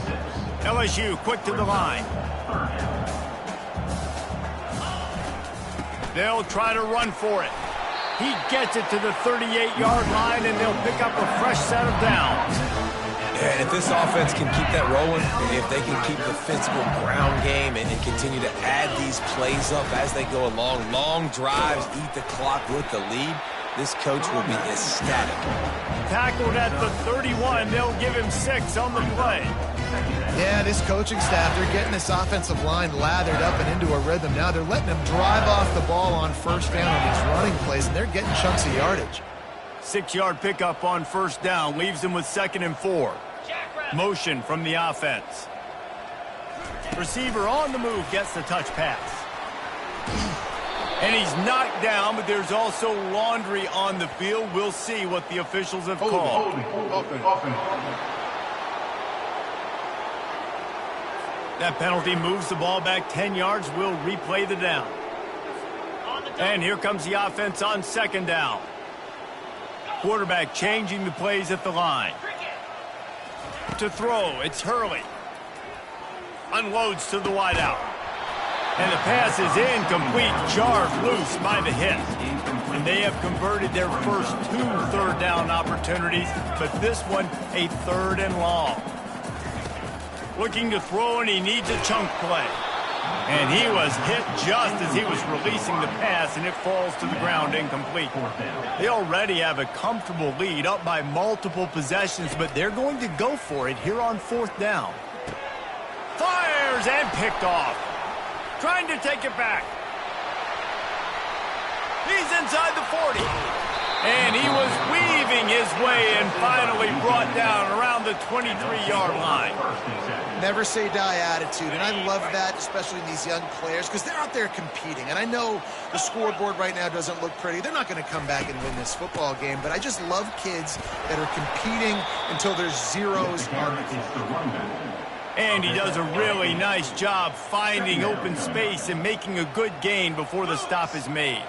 LSU quick to the line. They'll try to run for it. He gets it to the 38-yard line, and they'll pick up a fresh set of downs. And if this offense can keep that rolling, if they can keep the physical ground game and continue to add these plays up as they go along, long drives, eat the clock with the lead, this coach will be ecstatic. Tackled at the 31. They'll give him 6 on the play. Yeah, this coaching staff, they're getting this offensive line lathered up and into a rhythm. Now they're letting them drive off the ball on first down on these running plays, and they're getting chunks of yardage. 6-yard pickup on first down leaves them with 2nd and 4. Motion from the offense. Receiver on the move gets the touch pass. And he's knocked down, but there's also laundry on the field. We'll see what the officials have called. That penalty moves the ball back 10 yards. We'll replay the down. And here comes the offense on 2nd down. Quarterback changing the plays at the line. To throw, it's Hurley. Unloads to the wideout. And the pass is incomplete, jarred loose by the hit. And they have converted their first 2 third down opportunities, but this one a 3rd and long. Looking to throw, and he needs a chunk play. And he was hit just as he was releasing the pass, and it falls to the ground incomplete. They already have a comfortable lead, up by multiple possessions, but they're going to go for it here on 4th down. Fires and picked off. Trying to take it back. He's inside the 40. And he was weaving his way and finally brought down around the 23-yard line. Never say die attitude, and I love that, especially in these young players, because they're out there competing. And I know the scoreboard right now doesn't look pretty. They're not going to come back and win this football game, but I just love kids that are competing until there's zeros on the clock. And he does a really nice job finding open space and making a good gain before the stop is made.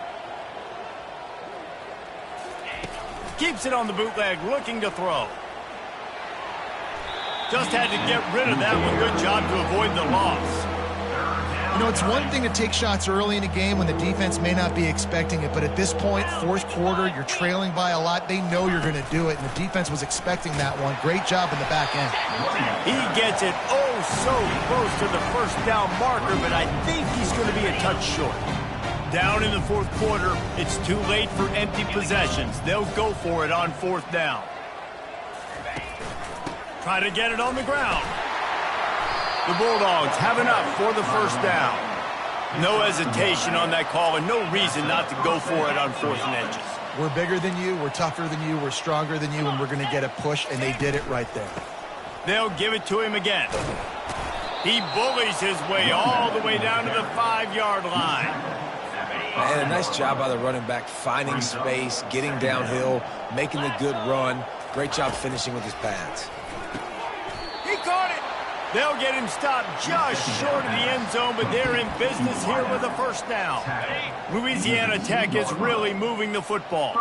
Keeps it on the bootleg, looking to throw. Just had to get rid of that one. Good job to avoid the loss. You know, it's one thing to take shots early in a game when the defense may not be expecting it, but at this point, 4th quarter, you're trailing by a lot. They know you're going to do it, and the defense was expecting that one. Great job in the back end. He gets it so close to the first down marker, but I think he's going to be a touch short. Down in the 4th quarter, it's too late for empty possessions. They'll go for it on 4th down. Try to get it on the ground. The Bulldogs have enough for the first down. No hesitation on that call and no reason not to go for it on 4th and inches. We're bigger than you, we're tougher than you, we're stronger than you, and we're going to get a push, and they did it right there. They'll give it to him again. He bullies his way all the way down to the 5-yard line. And a nice job by the running back, finding space, getting downhill, making a good run. Great job finishing with his pads. He caught it. They'll get him stopped just short of the end zone, but they're in business here with a first down. Louisiana Tech is really moving the football.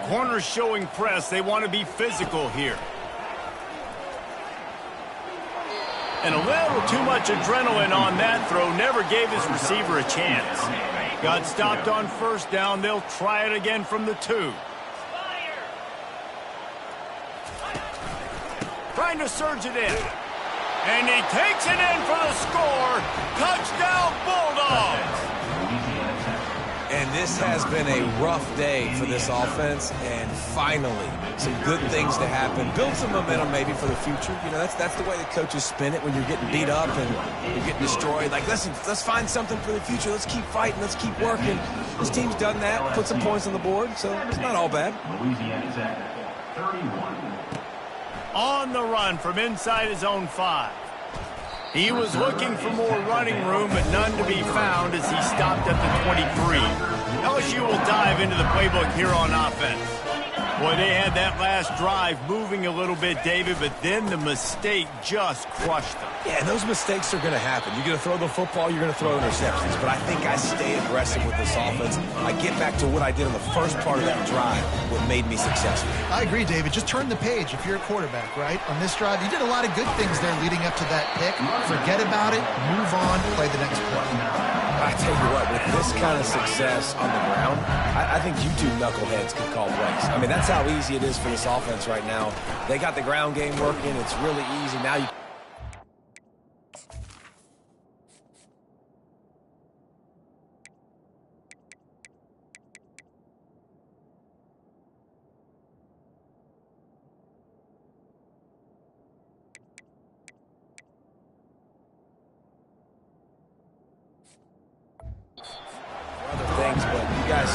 Corners showing press. They want to be physical here. And a little too much adrenaline on that throw. Never gave his receiver a chance. Got stopped on first down. They'll try it again from the 2. Trying to surge it in. And he takes it in for the score. Touchdown, Bulldogs. And this has been a rough day for this offense, and finally, some good things to happen. Build some momentum maybe for the future. You know, that's the way the coaches spin it when you're getting beat up and you're getting destroyed. Like, listen, let's find something for the future. Let's keep fighting. Let's keep working. This team's done that, put some points on the board, so it's not all bad. Louisiana Tech, 31. On the run from inside his own 5. He was looking for more running room, but none to be found as he stopped at the 23. LSU will dive into the playbook here on offense. Boy, they had that last drive moving a little bit, David, but then the mistake just crushed them. Yeah, and those mistakes are going to happen. You're going to throw the football, you're going to throw interceptions. But I think I stay aggressive with this offense. I get back to what I did in the first part of that drive, what made me successful. I agree, David. Just turn the page if you're a quarterback, right? On this drive, you did a lot of good things there leading up to that pick. Forget about it, move on, play the next play. I tell you what, with this kind of success on the ground, I think you two knuckleheads can call plays. I mean, that's how easy it is for this offense right now. They got the ground game working. It's really easy. Now you...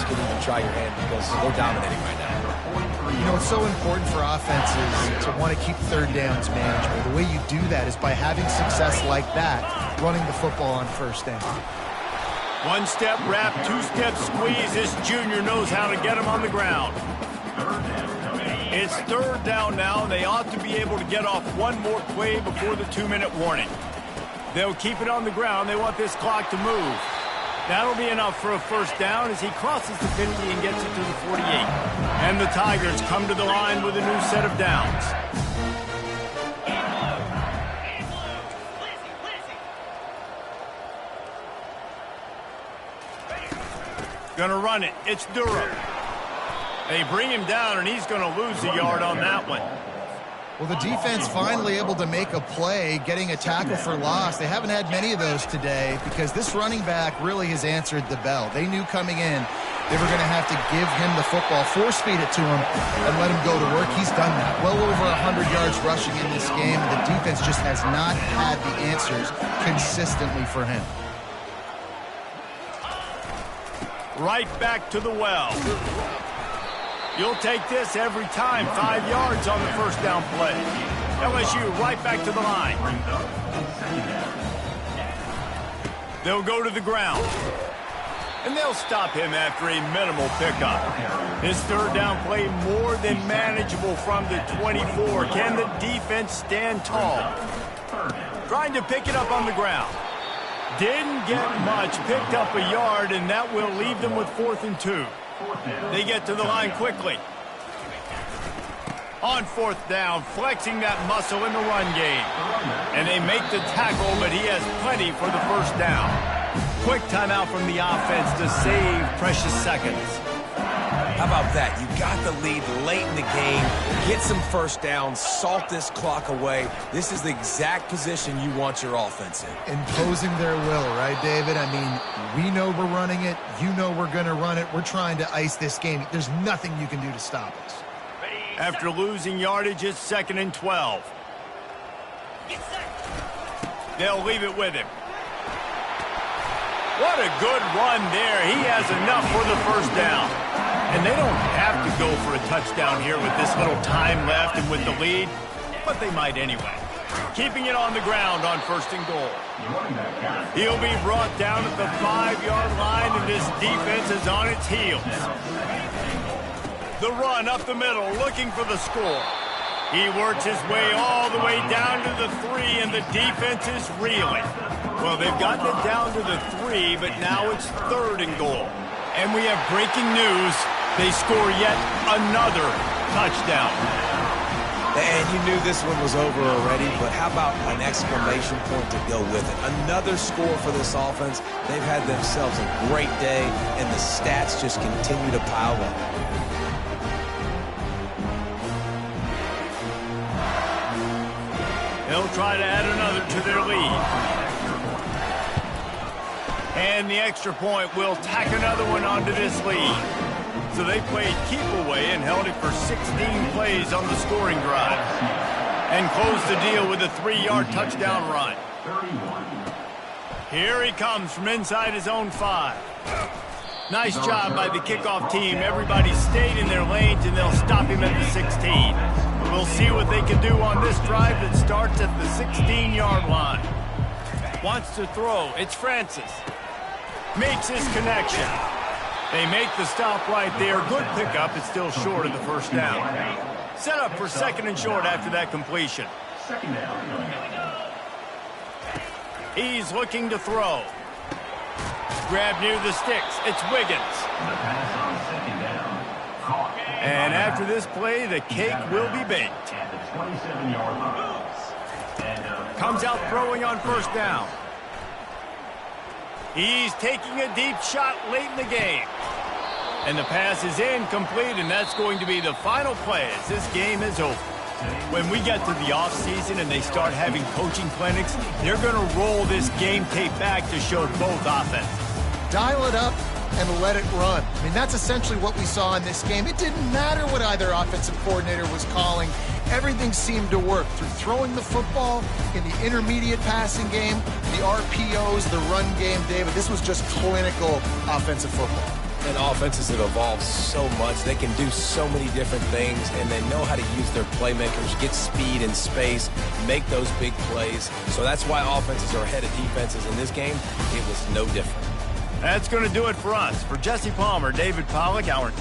you can even try your hand because they're dominating right now. You know, it's so important for offenses to want to keep third downs manageable. The way you do that is by having success like that, running the football on first down. One-step wrap, two-step squeeze. This junior knows how to get him on the ground. It's third down now. They ought to be able to get off one more play before the 2-minute warning. They'll keep it on the ground. They want this clock to move. That'll be enough for a first down as he crosses the 50 and gets it to the 48. And the Tigers come to the line with a new set of downs. Gonna run it. It's Durham. They bring him down, and he's gonna lose a yard on that one. Well, the defense finally able to make a play, getting a tackle for loss. They haven't had many of those today because this running back really has answered the bell. They knew coming in they were going to have to give him the football, force feed it to him, and let him go to work. He's done that. Well over 100 yards rushing in this game. The defense just has not had the answers consistently for him. Right back to the well. You'll take this every time. 5 yards on the first down play. LSU right back to the line. They'll go to the ground. And they'll stop him after a minimal pickup. His third down play more than manageable from the 24. Can the defense stand tall? Trying to pick it up on the ground. Didn't get much. Picked up a yard, and that will leave them with 4th and 2. They get to the line quickly. On 4th down, flexing that muscle in the run game. And they make the tackle, but he has plenty for the first down. Quick timeout from the offense to save precious seconds. How about that? You got the lead late in the game. Get some first downs. Salt this clock away. This is the exact position you want your offense in. Imposing their will, right, David? I mean, we know we're running it. You know we're going to run it. We're trying to ice this game. There's nothing you can do to stop us. After losing yardage, it's 2nd and 12. They'll leave it with him. What a good run there. He has enough for the first down. And they don't have to go for a touchdown here with this little time left and with the lead, but they might anyway. Keeping it on the ground on 1st and goal. He'll be brought down at the 5-yard line, and this defense is on its heels. The run up the middle, looking for the score. He works his way all the way down to the 3, and the defense is reeling. Well, they've gotten it down to the 3, but now it's 3rd and goal. And we have breaking news. They score yet another touchdown. And you knew this one was over already, but how about an exclamation point to go with it? Another score for this offense. They've had themselves a great day, and the stats just continue to pile up. They'll try to add another to their lead. And the extra point will tack another one onto this lead. So they played keep away and held it for 16 plays on the scoring drive. And closed the deal with a 3-yard touchdown run. Here he comes from inside his own 5. Nice job by the kickoff team. Everybody stayed in their lanes, and they'll stop him at the 16. We'll see what they can do on this drive that starts at the 16-yard line. Wants to throw. It's Francis. Makes his connection. They make the stop right there. Good pickup. It's still short of the first down. Set up for 2nd and short after that completion. He's looking to throw. Grab near the sticks. It's Wiggins. And after this play, the cake will be baked. Comes out throwing on 1st down. He's taking a deep shot late in the game. And the pass is incomplete, and that's going to be the final play as this game is over. When we get to the offseason and they start having coaching clinics, they're going to roll this game tape back to show both offenses. Dial it up and let it run. I mean, that's essentially what we saw in this game. It didn't matter what either offensive coordinator was calling. Everything seemed to work through throwing the football in the intermediate passing game, the RPOs, the run game, David. This was just clinical offensive football. And offenses have evolved so much. They can do so many different things, and they know how to use their playmakers, get speed and space, make those big plays. So that's why offenses are ahead of defenses in this game. It was no different. That's going to do it for us. For Jesse Palmer, David Pollack, our